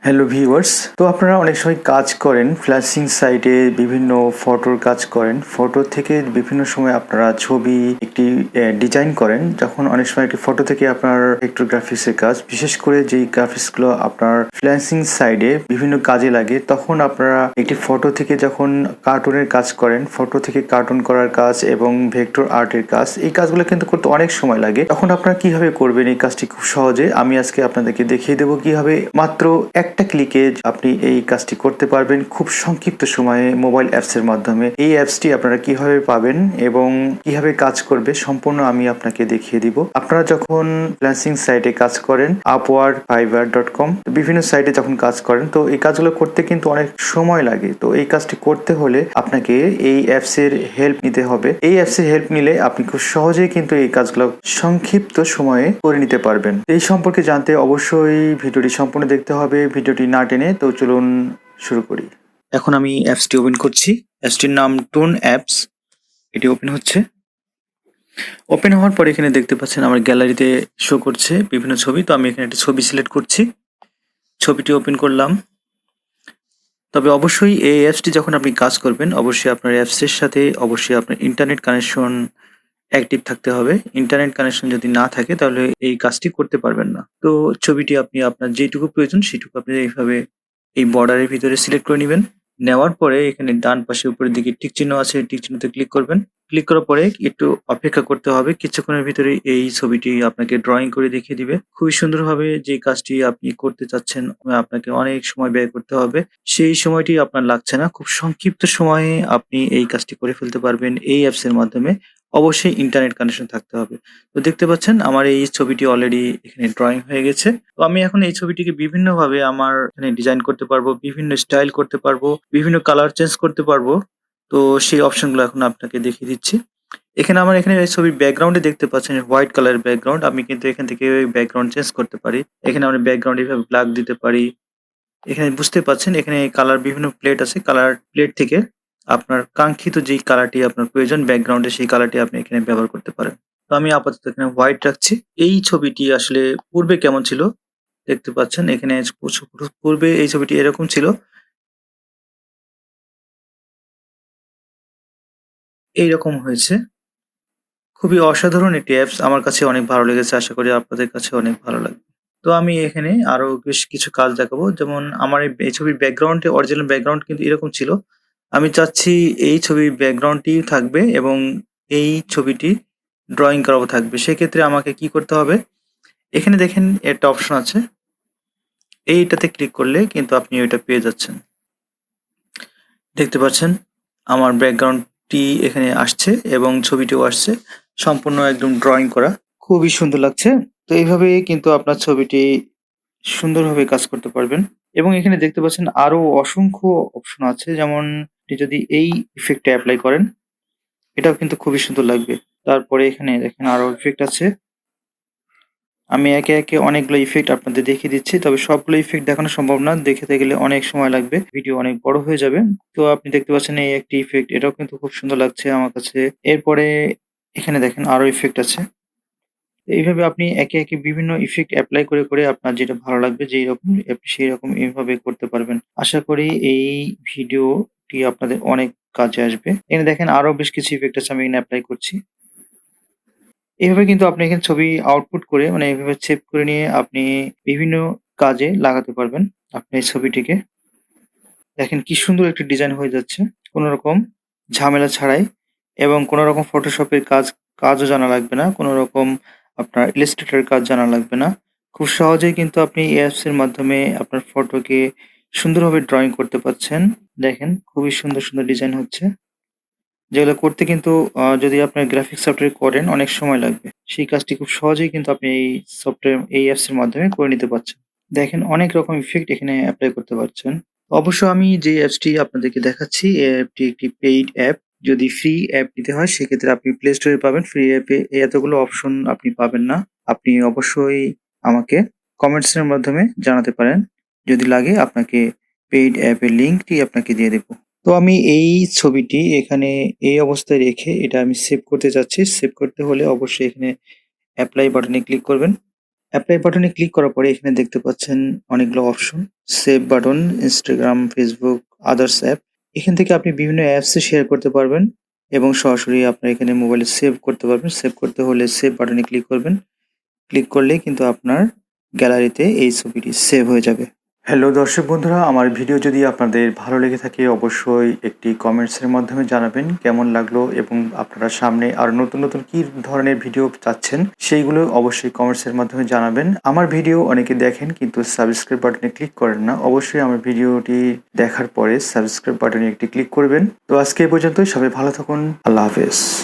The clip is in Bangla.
হ্যালো ভিউয়ার্স, তো আপনারা অনেক সময় কাজ করেন ফ্ল্যাশিং সাইটে, বিভিন্ন ফটোর কাজ করেন। ফটো থেকে বিভিন্ন সময় আপনারা ছবি একটি ডিজাইন করেন। যখন অনেক সময় একটি ফটো থেকে আপনার ভেক্টর গ্রাফিক্সের কাজ, বিশেষ করে যেই গ্রাফিক্সগুলো আপনার ফ্ল্যাশিং সাইডে বিভিন্ন কাজে লাগে, তখন আপনারা একটি ফটো থেকে যখন কার্টুনের কাজ করেন, ফটো থেকে কার্টুন করার কাজ এবং ভেক্টর আর্টের কাজ, এই কাজগুলো কিন্তু করতে অনেক সময় লাগে। তখন আপনারা কিভাবে করবেন এই কাজটি খুব সহজে? আমি আজকে আপনাদেরকে দেখিয়ে দেবো কিভাবে মাত্র একটা ক্লিকে আপনি এই কাজটি করতে পারবেন খুব সংক্ষিপ্ত সময়ে মোবাইল অ্যাপসের মাধ্যমে। এই অ্যাপসটি আপনারা কিভাবে পাবেন এবং কিভাবে কাজ করবে সম্পূর্ণ আমি আপনাকে দেখিয়ে দিব। আপনারা যখন ফ্রিল্যান্সিং সাইটে কাজ করেন, আপওয়ার্ক, fiverr.com, বিভিন্ন সাইটে যখন কাজ করেন, তো এই কাজগুলো করতে কিন্তু অনেক সময় লাগে। তো এই কাজটি করতে হলে আপনাকে এই অ্যাপসের হেল্প নিতে হবে। এই অ্যাপসের হেল্প নিলে আপনি খুব সহজেই কিন্তু এই কাজগুলো সংক্ষিপ্ত সময়ে করে নিতে পারবেন। এই সম্পর্কে জানতে অবশ্যই ভিডিওটি সম্পূর্ণ দেখতে হবে, ভিডিওটি না টেনে। তো চলুন শুরু করি। এখন আমি অ্যাপসটি ওপেন করছি। অ্যাপসটির নাম টুন অ্যাপস। এটি ওপেন হচ্ছে। ওপেন হওয়ার পর এখানে দেখতে পাচ্ছেন আমার গ্যালারিতে শো করছে বিভিন্ন ছবি। তো আমি এখানে একটা ছবি সিলেক্ট করছি, ছবিটি ওপেন করলাম। তবে অবশ্যই এই অ্যাপসটি যখন আপনি কাজ করবেন, অবশ্যই আপনার অ্যাপসের সাথে অবশ্যই আপনার ইন্টারনেট কানেকশন অ্যাক্টিভ থাকতে হবে। ইন্টারনেট কানেকশন যদি না থাকে তাহলে এই কাজটি করতে পারবেন না। তো ছবিটি আপনি আপনার যেটুকু প্রয়োজন সেটুকু আপনি এইভাবে এই বর্ডারের ভিতরে সিলেক্ট করে নেবেন। নেওয়ার পরে এখানে ডান পাশে উপরের দিকে টিক চিহ্ন আছে, টিক চিহ্নতে ক্লিক করবেন। ক্লিক করার পরে একটু অপেক্ষা করতে হবে। কিছুক্ষণের ভিতরে এই ছবিটি আপনাকে ড্রয়িং করে দেখিয়ে দিবে। খুবই সুন্দরভাবে যে কাজটি আপনি করতে চাচ্ছেন, আপনাকে অনেক সময় ব্যয় করতে হবে। সেই সময়টি আপনার লাগছে না। খুব সংক্ষিপ্ত সময়ে আপনি এই কাজটি করে ফেলতে পারবেন এই অ্যাপসের মাধ্যমে। অবশ্যই ইন্টারনেট কানেকশন থাকতে হবে। তো দেখতে পাচ্ছেন আমার এই ছবিটি অলরেডি এখানে ড্রয়িং হয়ে গেছে। তো আমি এখন এই ছবিটিকে বিভিন্নভাবে আমার এখানে ডিজাইন করতে পারবো, বিভিন্ন স্টাইল করতে পারবো, বিভিন্ন কালার চেঞ্জ করতে পারবো। তো সেই অপশনগুলো এখন আপনাকে দেখিয়ে দিচ্ছি। এখানে এই ছবির ব্যাকগ্রাউন্ডে দেখতে পাচ্ছেন হোয়াইট কালারের ব্যাকগ্রাউন্ড। আমি কিন্তু এখান থেকে ব্যাকগ্রাউন্ড চেঞ্জ করতে পারি। এখানে আমরা ব্যাকগ্রাউন্ড এভাবে ব্ল্যাক দিতে পারি। এখানে বুঝতে পাচ্ছেন এখানে কালার বিভিন্ন প্লেট আছে। কালার প্লেট থেকে আপনার কাঙ্ক্ষিত যেই কালারটি আপনার প্রয়োজন ব্যাকগ্রাউন্ডে, সেই কালারটি আপনি এখানে ব্যবহার করতে পারেন। তো আমি আপাতত এখানে হোয়াইট রাখছি। এই ছবিটি আসলে পূর্বে কেমন ছিল দেখতে পাচ্ছেন। এখানে পূর্বে এই ছবিটি এরকম ছিল। এইরকম হয়েছে। খুবই অসাধারণ একটি অ্যাপস। আমার কাছে অনেক ভালো লেগেছে। আশা করি আপনাদের কাছে অনেক ভালো লাগবে। তো আমি এখানে আরো বেশ কিছু কাজ দেখাবো। যেমন আমার এই ছবির ব্যাকগ্রাউন্ডে অরিজিনাল ব্যাকগ্রাউন্ড কিন্তু এরকম ছিল। আমি চাচ্ছি এই ছবির ব্যাকগ্রাউন্ডটি থাকবে এবং এই ছবিটি ড্রয়িং করাও থাকবে। সেক্ষেত্রে আমাকে কি করতে হবে? এখানে দেখেন একটা অপশন আছে। এইটাতে ক্লিক করলে কিন্তু আপনি ওইটা পেয়ে যাচ্ছেন। দেখতে পাচ্ছেন আমার ব্যাকগ্রাউন্ডটি এখানে আসছে এবং ছবিটিও আসছে। সম্পূর্ণ একদম ড্রয়িং করা। খুবই সুন্দর লাগছে। তো এইভাবে কিন্তু আপনার ছবিটি সুন্দরভাবে কাজ করতে পারবেন। এবং এখানে দেখতে পাচ্ছেন আরো অসংখ্য অপশন আছে। যেমন আপনি যদি এই ইফেক্টটা এপ্লাই করেন, এটাও কিন্তু খুবই সুন্দর লাগবে। তারপরে এখানে দেখেন আরো ইফেক্ট আছে। আমি একে, একে অনেকগুলো ইফেক্ট আপনাদের দেখিয়ে দিচ্ছি। তবে সবগুলো ইফেক্ট দেখানো সম্ভব না। দেখাতে গেলে অনেক সময় লাগবে। ভিডিও অনেক বড় হয়ে যাবে। তো আপনি দেখতে পাচ্ছেন এই একটি ইফেক্ট, এটাও কিন্তু খুব সুন্দর লাগছে আমার কাছে। এরপরে এখানে দেখেন আরো ইফেক্ট আছে। এইভাবে আপনি একে, একে বিভিন্ন ইফেক্ট এপ্লাই করে, করে আপনার যেটা ভালো লাগবে যেইরকম আপনি সেইরকম এভাবে করতে পারবেন। আশা করি এই ভিডিওটি আপনাদের অনেক কাজে আসবে। এখানে দেখেন আরো বেশ কিছু ইফেক্ট আছে, আমি এখানে এপ্লাই করছি। এভাবে কিন্তু আপনি এখানে ছবি আউটপুট করে মানে এভাবে সেভ করে নিয়ে আপনি বিভিন্ন কাজে লাগাতে পারবেন আপনার এই ছবিটিকে। দেখেন কি সুন্দর একটি ডিজাইন হয়ে যাচ্ছে। কোনো রকম ঝামেলা ছাড়াই এবং কোনো রকম ফটোশপের কাজও জানা লাগবে না। কোনো রকম আপনার ইলাস্ট্রেটর এর কাজ জানা লাগবে না। খুব সহজেই কিন্তু আপনি এই অ্যাপস এর মাধ্যমে আপনার ফটোকে সুন্দরভাবে ড্রইং করতে পারছেন। দেখেন খুবই সুন্দর, সুন্দর ডিজাইন হচ্ছে। যেগুলো করতে কিন্তু যদি আপনার গ্রাফিক্স সফটওয়্যার করেন অনেক সময় লাগবে। সেই কাজটি খুব সহজেই কিন্তু আপনি এই অ্যাপস এর মাধ্যমে করে নিতে পারছেন। দেখেন অনেক রকম ইফেক্ট এখানে এপ্লাই করতে পারছেন। অবশ্য আমি যে অ্যাপসটি আপনাদেরকে দেখাচ্ছি, এই অ্যাপটি একটি পেইড অ্যাপ। যদি ফ্রি অ্যাপ নিতে হয় সেক্ষেত্রে আপনি প্লে স্টোরে পাবেন। ফ্রি অ্যাপে এতগুলো অপশন আপনি পাবেন না। আপনি অবশ্যই আমাকে কমেন্টস এর মাধ্যমে জানাতে পারেন। যদি লাগে আপনাকে পেইড অ্যাপের লিঙ্কটি আপনাকে দিয়ে দেব। তো আমি এই ছবিটি এখানে এই অবস্থায় রেখে এটা আমি সেভ করতে চাচ্ছি। সেভ করতে হলে অবশ্যই এখানে অ্যাপ্লাই বাটনে ক্লিক করবেন। অ্যাপ্লাই বাটনে ক্লিক করার পরে এখানে দেখতে পাচ্ছেন অনেকগুলো option. Save button, Instagram, Facebook, others app. এখান থেকে আপনি বিভিন্ন অ্যাপসে শেয়ার করতে পারবেন এবং সরাসরি আপনার এখানে মোবাইলে সেভ করতে পারবেন। সেভ করতে হলে সেভ বাটনে ক্লিক করবেন। ক্লিক করলেই কিন্তু আপনার গ্যালারিতে এই ছবিটি সেভ হয়ে যাবে। হ্যালো দর্শক বন্ধুরা, আমার ভিডিও যদি আপনাদের ভালো লেগে থাকে অবশ্যই একটি কমেন্টসের মাধ্যমে জানাবেন কেমন লাগলো এবং আপনারা সামনে আর নতুন নতুন কী ধরনের ভিডিও চাচ্ছেন সেইগুলো অবশ্যই কমেন্টসের মাধ্যমে জানাবেন। আমার ভিডিও অনেকে দেখেন কিন্তু সাবস্ক্রাইব বাটনে ক্লিক করেন না। অবশ্যই আমার ভিডিওটি দেখার পরে সাবস্ক্রাইব বাটনে একটি ক্লিক করবেন। তো আজকে এই পর্যন্তই, সবাই ভালো থাকুন। আল্লাহ হাফেজ।